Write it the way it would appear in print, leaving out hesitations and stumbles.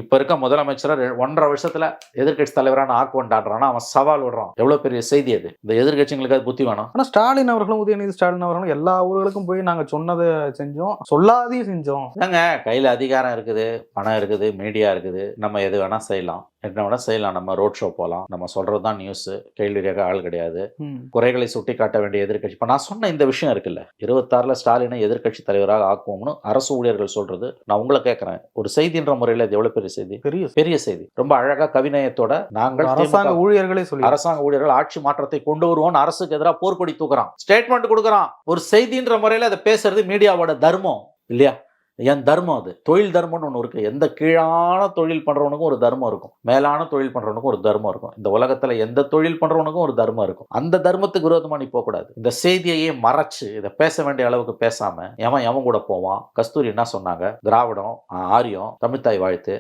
இப்ப இருக்க முதலமைச்சரை 1.5 வருஷத்துல எதிர்க்கட்சி தலைவரான ஆக்குவன்டான்றானா அவன் சவால் விடுறான். எவ்வளவு பெரிய செய்தி அது. இந்த எதிர்க்கட்சிங்களுக்கு அது புத்தி வேணும். ஆனா ஸ்டாலின் அவர்களும் உதயநிதி ஸ்டாலின் அவர்களும் எல்லா ஊர்களுக்கும் போய் நாங்க சொன்னதை செஞ்சோம், சொல்லாதையும் செஞ்சோம். ஏங்க கையில அதிகாரம் இருக்குது, பணம் இருக்குது, மீடியா இருக்குது, நம்ம எது வேணா செய்யலாம், என்ன வேணா செய்யலாம். நம்ம ரோட் ஷோ போகலாம், நம்ம சொல்றதுதான் நியூஸ், கேள்வி கேட்க ஆள் கிடையாது, குறைகளை சுட்டி காட்ட வேண்டிய எதிர்க்கட்சி. இப்ப நான் சொன்ன இந்த விஷயம் இருக்குல்ல, 26ல ஸ்டாலினை எதிர்க்கட்சி தலைவராக ஆக்குவோம்னு அரசு ஊழியர்கள் சொல்றது, நான் உங்களை கேட்கிறேன், ஒரு செய்தின்ற முறையில் இது எவ்வளவு பெரிய செய்தி? பெரிய செய்தி. ரொம்ப அழகா கவிநயத்தோட நாங்கள் அரசாங்க ஊழியர்களே சொல்லி, அரசாங்க ஊழியர்கள் ஆட்சி மாற்றத்தை கொண்டு வருவோம், அரசுக்கு எதிராக போர்க்கொடி தூக்குறான், ஸ்டேட்மெண்ட் கொடுக்குறான். ஒரு செய்தின்ற முறையில் அதை பேசுறது மீடியாவோட தர்மம் இல்லையா? என் தர்மம் அது. தொழில் தர்மம்னு ஒன்று இருக்கு. எந்த கீழான தொழில் பண்றவனுக்கும் ஒரு தர்மம் இருக்கும், மேலான தொழில் பண்றவனுக்கும் ஒரு தர்மம் இருக்கும். இந்த உலகத்துல எந்த தொழில் பண்றவனுக்கும் ஒரு தர்மம் இருக்கும். அந்த தர்மத்துக்கு விரோதமா நீ போகக்கூடாது. இந்த செய்தியையே மறைச்சு இதை பேச வேண்டிய அளவுக்கு பேசாம எவன் கூட போவான்? கஸ்தூரி என்ன சொன்னாங்க? திராவிடம், ஆரியம், தமிழ்த்தாய் வாழ்த்து,